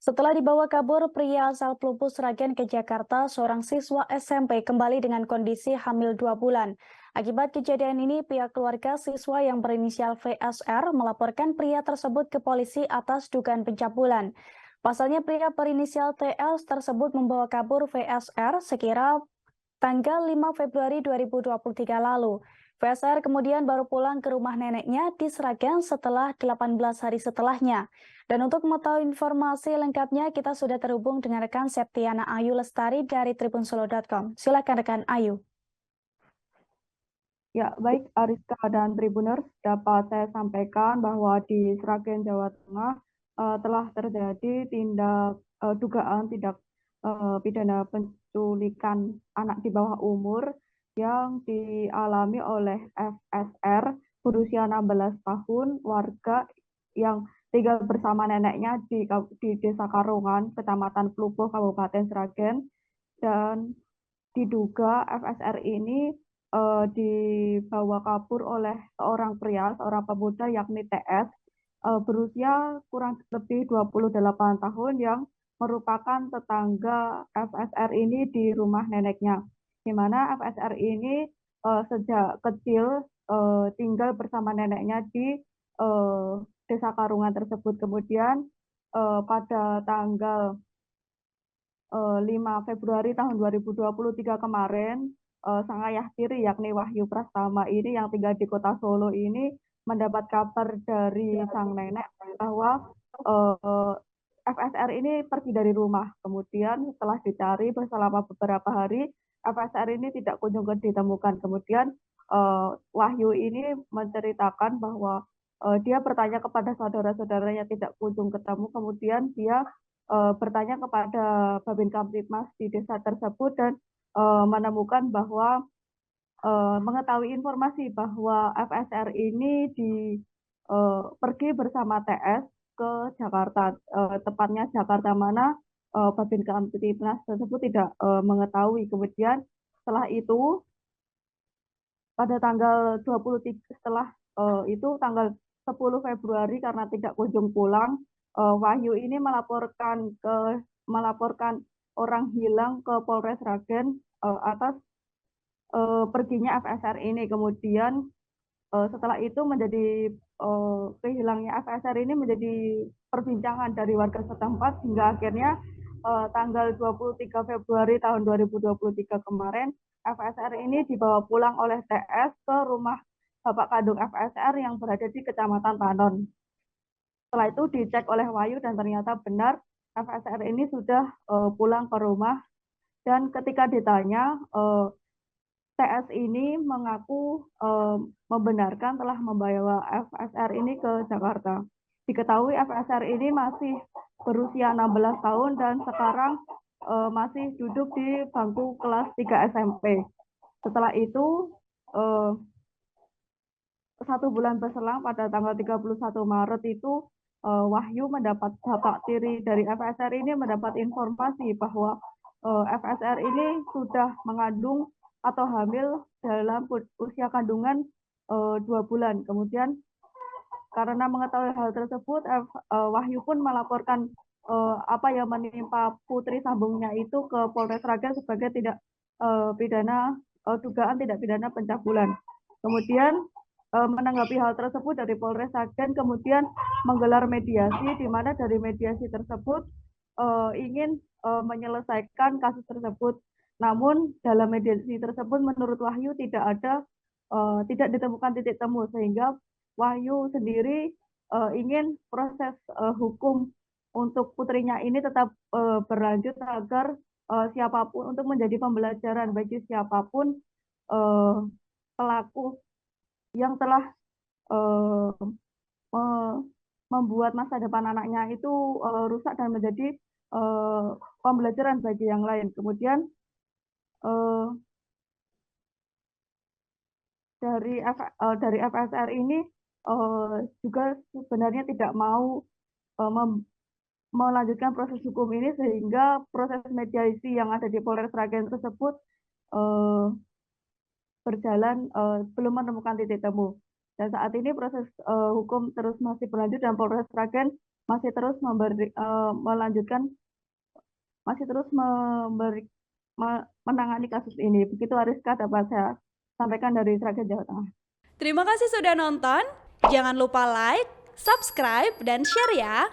Setelah dibawa kabur pria asal Pelupus Sragen ke Jakarta, seorang siswa SMP kembali dengan kondisi hamil 2 bulan. Akibat kejadian ini, pihak keluarga siswa yang berinisial VSR melaporkan pria tersebut ke polisi atas dugaan pencabulan. Pasalnya pria berinisial TL tersebut membawa kabur VSR sekira tanggal 5 Februari 2023 lalu. VSR kemudian baru pulang ke rumah neneknya di Sragen setelah 18 hari setelahnya. Dan untuk mengetahui informasi lengkapnya, kita sudah terhubung dengan rekan Septiana Ayu Lestari dari tribunsolo.com. Silakan rekan Ayu. Ya, baik Ariska dan Tribuners, dapat saya sampaikan bahwa di Sragen, Jawa Tengah telah terjadi dugaan tindak pidana penculikan anak di bawah umur yang dialami oleh FSR berusia 16 tahun, warga yang tinggal bersama neneknya di Desa Karungan, Kecamatan Plupuh, Kabupaten Sragen, dan diduga FSR ini dibawa kabur oleh seorang pria, seorang pemuda yakni TS, berusia kurang lebih 28 tahun yang merupakan tetangga FSR ini di rumah neneknya. Di mana FSR ini sejak kecil tinggal bersama neneknya di Desa Karungan tersebut. Kemudian pada tanggal 5 Februari tahun 2023 kemarin, sang ayah tiri yakni Wahyu Prastama ini yang tinggal di kota Solo ini mendapat kabar dari sang nenek bahwa FSR ini pergi dari rumah. Kemudian setelah dicari selama beberapa hari, FSR ini tidak kunjung ditemukan. Kemudian Wahyu ini menceritakan bahwa dia bertanya kepada saudara-saudaranya tidak kunjung ketemu. Kemudian dia bertanya kepada Babin Kamtibmas di desa tersebut dan menemukan bahwa mengetahui informasi bahwa FSR ini pergi bersama TS ke Jakarta, tepatnya Jakarta mana Babin Kamtibmas tersebut tidak mengetahui. Kemudian setelah itu pada tanggal 23 setelah itu tanggal 10 Februari karena tidak kunjung pulang, Wahyu ini melaporkan orang hilang ke Polres Sragen atas perginya FSR ini. Kemudian setelah itu kehilangnya FSR ini menjadi perbincangan dari warga setempat hingga akhirnya tanggal 23 Februari tahun 2023 kemarin FSR ini dibawa pulang oleh TS ke rumah bapak kandung FSR yang berada di Kecamatan Tanon. Setelah itu dicek oleh Wahyu dan ternyata benar FSR ini sudah pulang ke rumah, dan ketika ditanya TS ini mengaku membenarkan telah membawa FSR ini ke Jakarta. Diketahui FSR ini masih berusia 16 tahun dan sekarang masih duduk di bangku kelas 3 SMP. Setelah itu, 1 bulan berselang pada tanggal 31 Maret itu, Wahyu bapak tiri dari FSR ini mendapat informasi bahwa FSR ini sudah mengandung atau hamil dalam usia kandungan 2 bulan. Kemudian karena mengetahui hal tersebut, Wahyu pun melaporkan apa yang menimpa putri sambungnya itu ke Polres Sragen sebagai dugaan tidak pidana pencabulan. Kemudian menanggapi hal tersebut dari Polres Sragen kemudian menggelar mediasi, di mana dari mediasi tersebut ingin menyelesaikan kasus tersebut. Namun dalam mediasi tersebut menurut Wahyu tidak ditemukan titik temu, sehingga Wahyu sendiri ingin proses hukum untuk putrinya ini tetap berlanjut agar siapapun untuk menjadi pembelajaran bagi siapapun pelaku yang telah membuat masa depan anaknya itu rusak dan menjadi pembelajaran bagi yang lain. Kemudian dari FSR ini juga sebenarnya tidak mau melanjutkan proses hukum ini, sehingga proses mediasi yang ada di Polres Sragen tersebut berjalan belum menemukan titik temu. Dan saat ini proses hukum terus masih berlanjut dan Polres Sragen masih terus melanjutkan, masih terus menangani kasus ini. Begitu Ariska dapat saya sampaikan dari Sragen Jawa Tengah. Terima kasih sudah nonton. Jangan lupa like, subscribe, dan share ya.